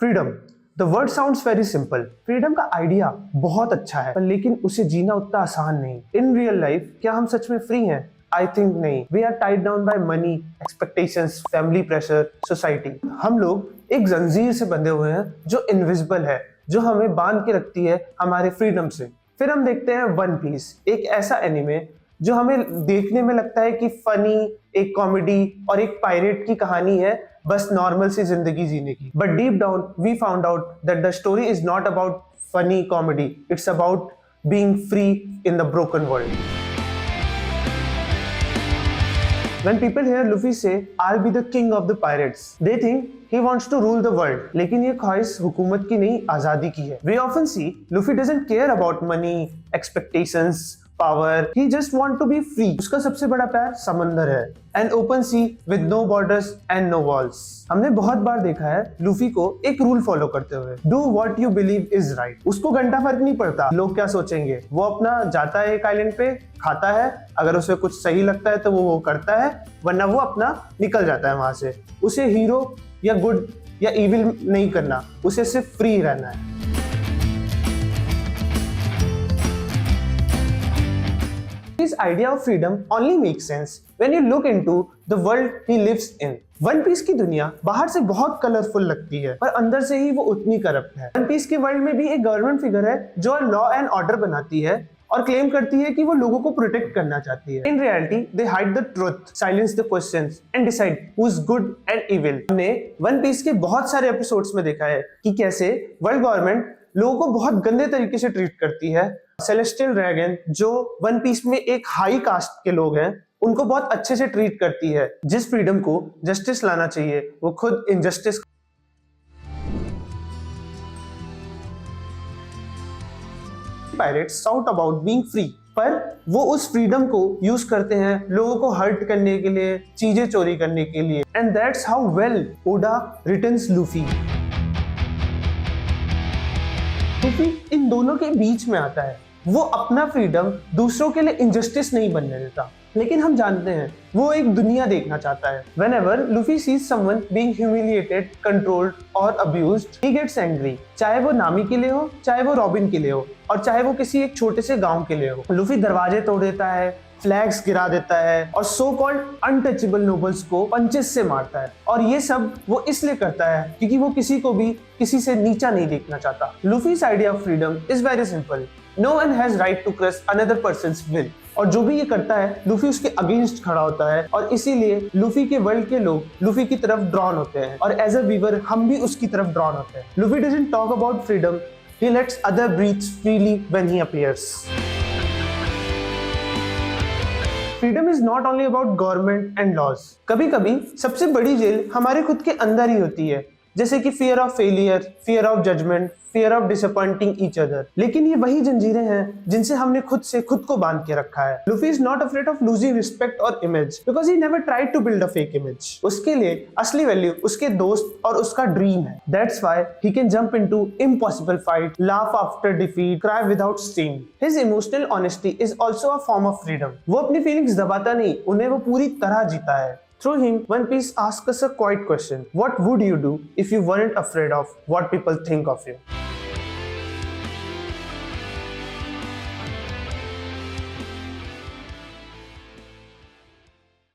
Freedom, the word sounds very simple. Freedom का idea बहुत अच्छा है, लेकिन उसे जीना उतना आसान नहीं। इन रियल लाइफ क्या हम सच में फ्री हैं? आई थिंक नहीं। We are tied down by money, expectations, family pressure, society. हम लोग एक जंजीर से बंधे हुए हैं जो इनविजिबल है, जो हमें बांध के रखती है हमारे फ्रीडम से। फिर हम देखते हैं वन पीस, एक ऐसा एनिमे जो हमें देखने में लगता है कि फनी, एक कॉमेडी और एक पायरेट की कहानी है, बस नॉर्मल सी जिंदगी जीने की। But deep down we found out that the story is not about funny comedy, it's about being free in the broken world. When people hear Luffy say, "I'll be the king of the pirates," they think he wants to rule the world. लेकिन ये ख्वाहिश हुकूमत की नहीं, आजादी की है। We often see Luffy doesn't care about money, expectations, power. He just want to be free. उसका सबसे बड़ा प्यार समंदर है, an open sea with no borders and no walls. हमने बहुत बार देखा है लूफी को एक रूल फॉलो करते हुए, do what you believe is right. उसको घंटा फर्क नहीं पड़ता लोग क्या सोचेंगे। वो अपना जाता है एक आइलैंड पे, खाता है, अगर उसे कुछ सही लगता है तो वो करता है, वरना वो अपना निकल जाता है वहां से। उसे हीरो या गुड या इविल नहीं करना, उसे सिर्फ फ्री रहना है। His idea of freedom only makes sense when you look into the world he lives in. One Piece की दुनिया बाहर से बहुत कलरफुल लगती है, पर अंदर से ही वो उतनी करप्ट है। वन पीस के वर्ल्ड में भी एक गवर्नमेंट फिगर है जो लॉ एंड ऑर्डर बनाती है और क्लेम करती है कि वो लोगों को प्रोटेक्ट करना चाहती है। In reality they hide the truth, silence the questions and decide who is good and evil. हमने वन पीस के बहुत सारे एपिसोड्स में देखा है कि कैसे वर्ल्ड गवर्नमेंट लोगों को बहुत गंदे तरीके से ट्रीट करती है। सेलेस्टियल ड्रैगन, जो वन पीस में एक हाई कास्ट के लोग हैं, उनको बहुत अच्छे से ट्रीट करती है। जिस फ्रीडम को जस्टिस लाना चाहिए, वो खुद injustice. Pirates shout about being free, पर वो उस फ्रीडम को यूज करते हैं लोगों को हर्ट करने के लिए, चीजें चोरी करने के लिए। And that's how well Oda writes Luffy. Luffy इन दोनों के बीच में आता है। वो अपना फ्रीडम दूसरों के लिए इनजस्टिस नहीं बनने देता, लेकिन हम जानते हैं वो एक दुनिया देखना चाहता है। Whenever Luffy sees someone being humiliated, controlled or abused, he gets angry. चाहे वो नामी के लिए हो, चाहे वो रॉबिन के लिए हो, और चाहे वो किसी एक छोटे से गांव के लिए हो। लूफी दरवाजे तोड़ देता है, फ्लैग्स गिरा देता है और सो कॉल्ड अनटचेबल नोबल्स को पंचेस से मारता है। और ये सब वो इसलिए करता है क्योंकि वो किसी को भी किसी से नीचा नहीं देखना चाहता। लूफी's idea of freedom is very simple. No one has right to crush another person's will. और जो भी ये करता है, लूफी उसके अगेंस्ट खड़ा होता है, और इसीलिए लूफी के वर्ल्ड के लोग लूफी की तरफ ड्रॉन होते हैं, और एज अ वीवर हम भी उसकी तरफ ड्रॉन होते हैं। Luffy doesn't talk about freedom, he lets other breathe freely when he appears. Freedom is not only about government and laws. कभी कभी सबसे बड़ी जेल हमारे खुद के अंदर ही होती है, जैसे कि fear of failure, fear of judgement, fear of disappointing each other. लेकिन ये वही जंजीरें हैं जिनसे हमने खुद से खुद को बांध के रखा है। Luffy is not afraid of losing respect और image, because he never tried to build a fake image. उसके लिए असली वैल्यू उसके दोस्त और उसका ड्रीम है। That's why he can jump into impossible fight, laugh after defeat, cry without stem. His emotional honesty is also a form of freedom. वो अपनी फीलिंग्स दबाता नहीं, उन्हें वो पूरी तरह जीता है। Through him, One Piece asks us a quiet question: what would you do if you weren't afraid of what people think of you?